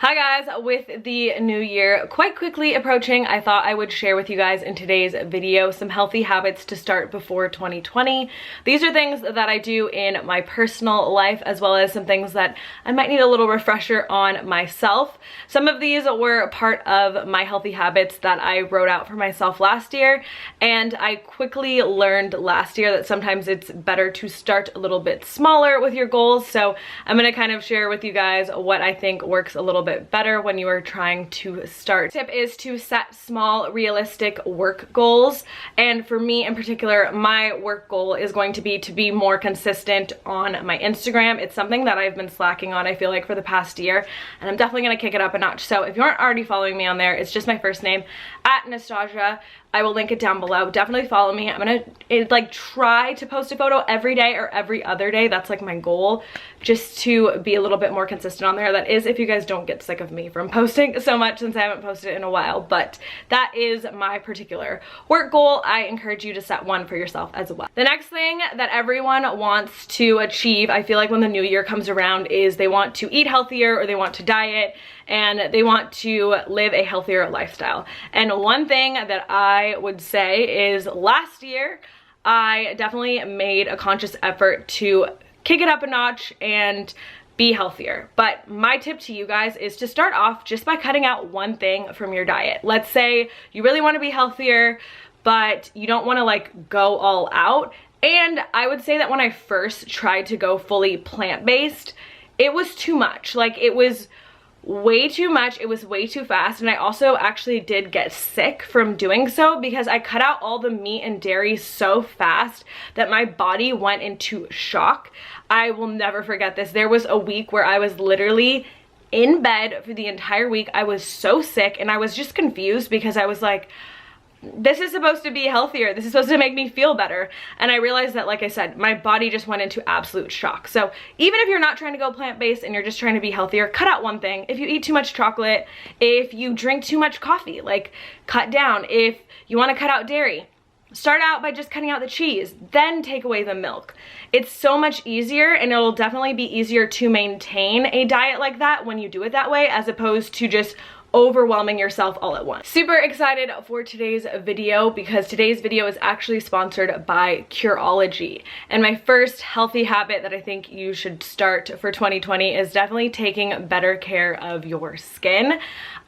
Hi guys, with the new year quite quickly approaching, I thought I would share with you guys in today's video some healthy habits to start before 2020. These are things that I do in my personal life as well as some things that I might need a little refresher on myself. Some of these were part of my healthy habits that I wrote out for myself last year, and I quickly learned last year that sometimes it's better to start a little bit smaller with your goals. So I'm going to kind of share with you guys what I think works a little bit better when you are trying to start. Tip is to set small, realistic work goals. And for me in particular, my work goal is going to be more consistent on my Instagram. It's something that I've been slacking on, I feel like, for the past year, and I'm definitely gonna kick it up a notch. So if you aren't already following me on there, it's just my first name, @Nastazsa. I will link it down below. Definitely follow me. I'm gonna try to post a photo every day or every other day. That's like my goal, just to be a little bit more consistent on there. That is if you guys don't get sick of me from posting so much, since I haven't posted in a while. But that is my particular work goal. I encourage you to set one for yourself as well. The next thing that everyone wants to achieve, I feel like when the new year comes around, is they want to eat healthier or they want to diet and they want to live a healthier lifestyle. And one thing that I would say is last year, I definitely made a conscious effort to kick it up a notch and be healthier. But my tip to you guys is to start off just by cutting out one thing from your diet. Let's say you really want to be healthier, but you don't want to go all out. And I would say that when I first tried to go fully plant-based, it was too much. It was way too much, it was way too fast, and I also actually did get sick from doing so because I cut out all the meat and dairy so fast that my body went into shock. I will never forget this. There was a week where I was literally in bed for the entire week. I was so sick and I was just confused because I was like, this is supposed to be healthier. This is supposed to make me feel better. And I realized that, like I said, my body just went into absolute shock. So even if you're not trying to go plant-based and you're just trying to be healthier, cut out one thing. If you eat too much chocolate, if you drink too much coffee, cut down. If you want to cut out dairy, start out by just cutting out the cheese, then take away the milk. It's so much easier, and it'll definitely be easier to maintain a diet like that when you do it that way, as opposed to just overwhelming yourself all at once. Super excited for today's video because today's video is actually sponsored by Curology. And my first healthy habit that I think you should start for 2020 is definitely taking better care of your skin.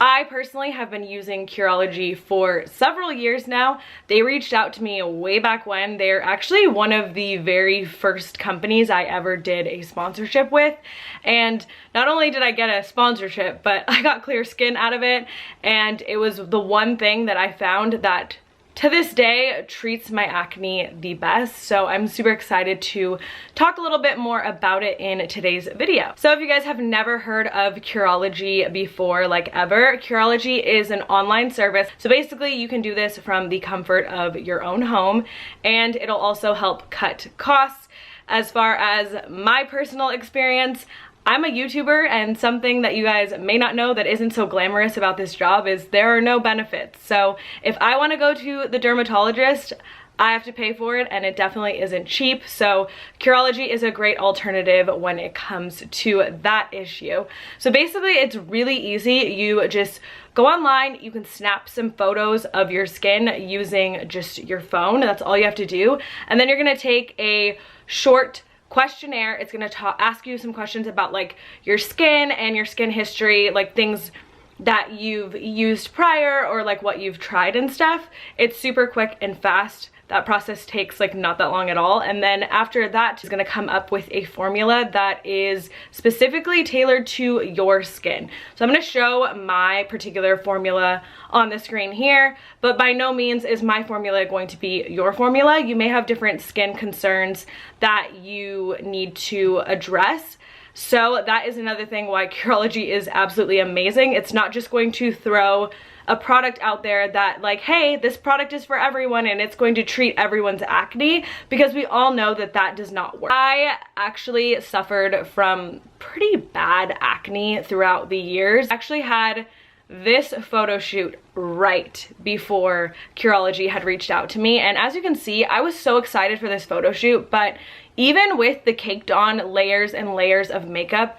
I personally have been using Curology for several years now. They reached out to me way back when. They're actually one of the very first companies I ever did a sponsorship with. And not only did I get a sponsorship, but I got clear skin out of it, and it was the one thing that I found that to this day treats my acne the best. So I'm super excited to talk a little bit more about it in today's video. So if you guys have never heard of Curology before, ever, Curology is an online service. So basically you can do this from the comfort of your own home, and it'll also help cut costs. As far as my personal experience, I'm a YouTuber, and something that you guys may not know that isn't so glamorous about this job is there are no benefits. So if I want to go to the dermatologist, I have to pay for it, and it definitely isn't cheap. So Curology is a great alternative when it comes to that issue. So basically it's really easy. You just go online, you can snap some photos of your skin using just your phone. That's all you have to do. And then you're gonna take a short questionnaire. It's gonna ask you some questions about your skin and your skin history, things that you've used prior or what you've tried and stuff. It's super quick and fast. That process takes not that long at all. And then after that, it's gonna come up with a formula that is specifically tailored to your skin. So I'm gonna show my particular formula on the screen here, but by no means is my formula going to be your formula. You may have different skin concerns that you need to address. So that is another thing why Curology is absolutely amazing. It's not just going to throw a product out there that hey, this product is for everyone and it's going to treat everyone's acne, because we all know that that does not work. I actually suffered from pretty bad acne throughout the years. I actually had this photo shoot right before Curology had reached out to me, and as you can see, I was so excited for this photo shoot, but even with the caked on layers and layers of makeup,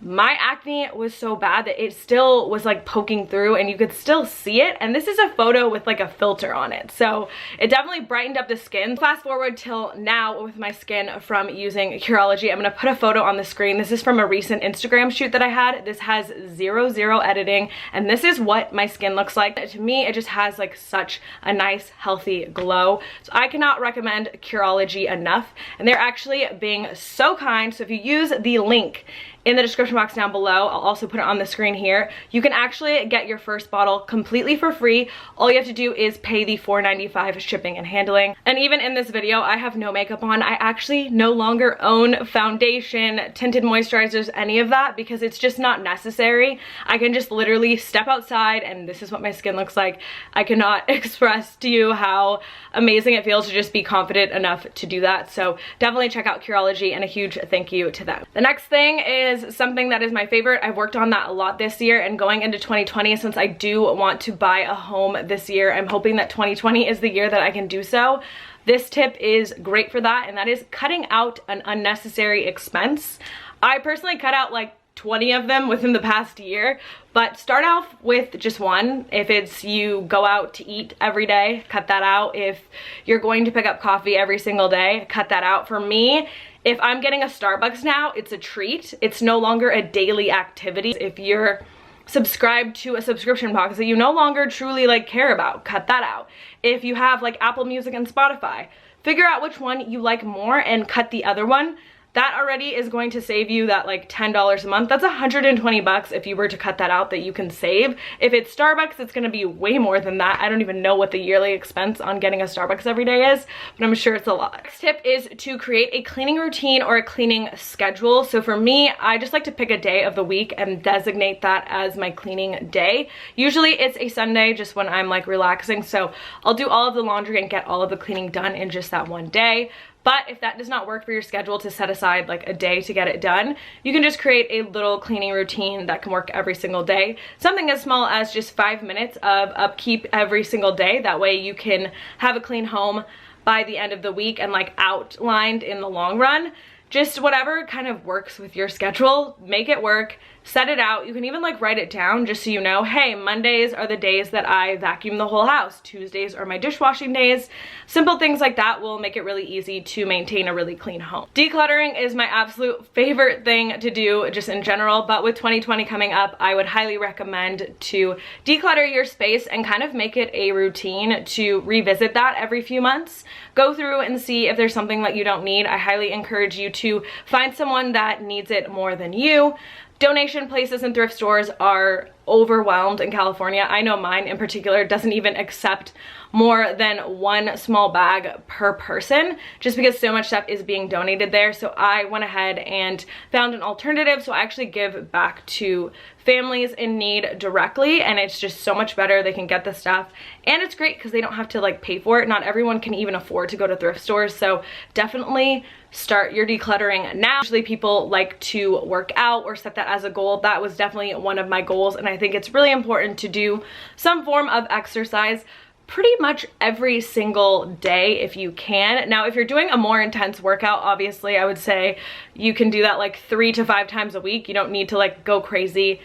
my acne was so bad that it still was like poking through and you could still see it. And this is a photo with like a filter on it. So it definitely brightened up the skin. Fast forward till now with my skin from using Curology. I'm gonna put a photo on the screen. This is from a recent Instagram shoot that I had. This has zero editing, and this is what my skin looks like. To me, it just has like such a nice, healthy glow. So I cannot recommend Curology enough. And they're actually being so kind. So if you use the link in the description box down below, I'll also put it on the screen here, you can actually get your first bottle completely for free. All you have to do is pay the $4.95 shipping and handling. And even in this video, I have no makeup on. I actually no longer own foundation, tinted moisturizers, any of that, because it's just not necessary. I can just literally step outside and this is what my skin looks like. I cannot express to you how amazing it feels to just be confident enough to do that. So definitely check out Curology, and a huge thank you to them. The next thing is something that is my favorite. I've worked on that a lot this year, and going into 2020, since I do want to buy a home this year, I'm hoping that 2020 is the year that I can do so. This tip is great for that, and that is cutting out an unnecessary expense. I personally cut out like 20 of them within the past year, but start off with just one. If it's you go out to eat every day, cut that out. If you're going to pick up coffee every single day, cut that out. For me, if I'm getting a Starbucks now, it's a treat. It's no longer a daily activity. If you're subscribed to a subscription box that you no longer truly like care about, cut that out. If you have like Apple Music and Spotify, figure out which one you like more and cut the other one. That already is going to save you that like $10 a month. That's 120 bucks if you were to cut that out that you can save. If it's Starbucks, it's gonna be way more than that. I don't even know what the yearly expense on getting a Starbucks every day is, but I'm sure it's a lot. Next tip is to create a cleaning routine or a cleaning schedule. So for me, I just like to pick a day of the week and designate that as my cleaning day. Usually it's a Sunday, just when I'm like relaxing. So I'll do all of the laundry and get all of the cleaning done in just that one day. But if that does not work for your schedule to set aside like a day to get it done, you can just create a little cleaning routine that can work every single day. Something as small as just 5 minutes of upkeep every single day. That way you can have a clean home by the end of the week and like outlined in the long run. Just whatever kind of works with your schedule, make it work, set it out. You can even like write it down just so you know, hey, Mondays are the days that I vacuum the whole house. Tuesdays are my dishwashing days. Simple things like that will make it really easy to maintain a really clean home. Decluttering is my absolute favorite thing to do just in general, but with 2020 coming up, I would highly recommend to declutter your space and kind of make it a routine to revisit that every few months. Go through and see if there's something that you don't need. I highly encourage you to find someone that needs it more than you. Donation places and thrift stores are overwhelmed in California. I know mine in particular doesn't even accept more than one small bag per person, just because so much stuff is being donated there. So I went ahead and found an alternative. So I actually give back to families in need directly, and it's just so much better. They can get the stuff, and it's great because they don't have to like pay for it. Not everyone can even afford to go to thrift stores, so definitely start your decluttering now. Usually people like to work out or set that as a goal. That was definitely one of my goals, and I think it's really important to do some form of exercise pretty much every single day if you can. Now, if you're doing a more intense workout, obviously I would say you can do that like 3 to 5 times a week. You don't need to like go crazy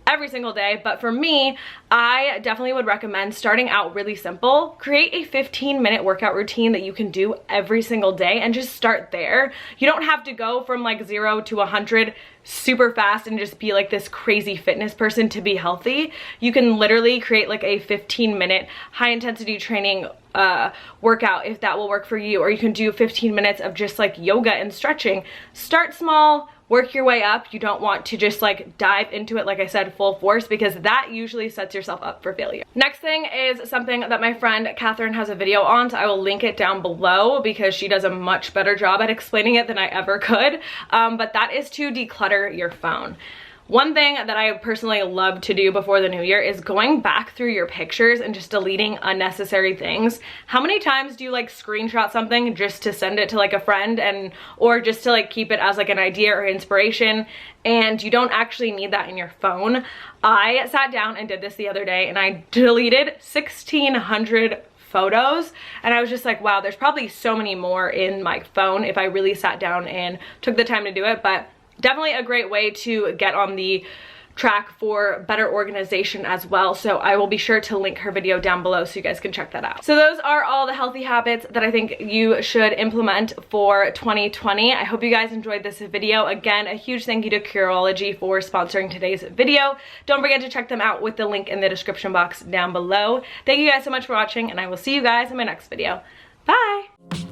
every single day. But for me, I definitely would recommend starting out really simple. Create a 15-minute workout routine that you can do every single day and just start there. You don't have to go from like 0 to 100 super fast and just be like this crazy fitness person to be healthy. You can literally create like a 15-minute high intensity training workout if that will work for you, or you can do 15 minutes of just like yoga and stretching. Start small, work your way up. You don't want to just like dive into it, like I said, full force, because that usually sets yourself up for failure. Next thing is something that my friend Catherine has a video on, so I will link it down below because she does a much better job at explaining it than I ever could. But that is to declutter your phone. One thing that I personally love to do before the new year is going back through your pictures and just deleting unnecessary things. How many times do you like screenshot something just to send it to like a friend, and or just to like keep it as like an idea or inspiration, and you don't actually need that in your phone? I sat down and did this the other day and I deleted 1,600 photos, and I was just like, wow, there's probably so many more in my phone if I really sat down and took the time to do it. But definitely a great way to get on the track for better organization as well. So I will be sure to link her video down below so you guys can check that out. So those are all the healthy habits that I think you should implement for 2020. I hope you guys enjoyed this video. Again, a huge thank you to Curology for sponsoring today's video. Don't forget to check them out with the link in the description box down below. Thank you guys so much for watching, and I will see you guys in my next video. Bye!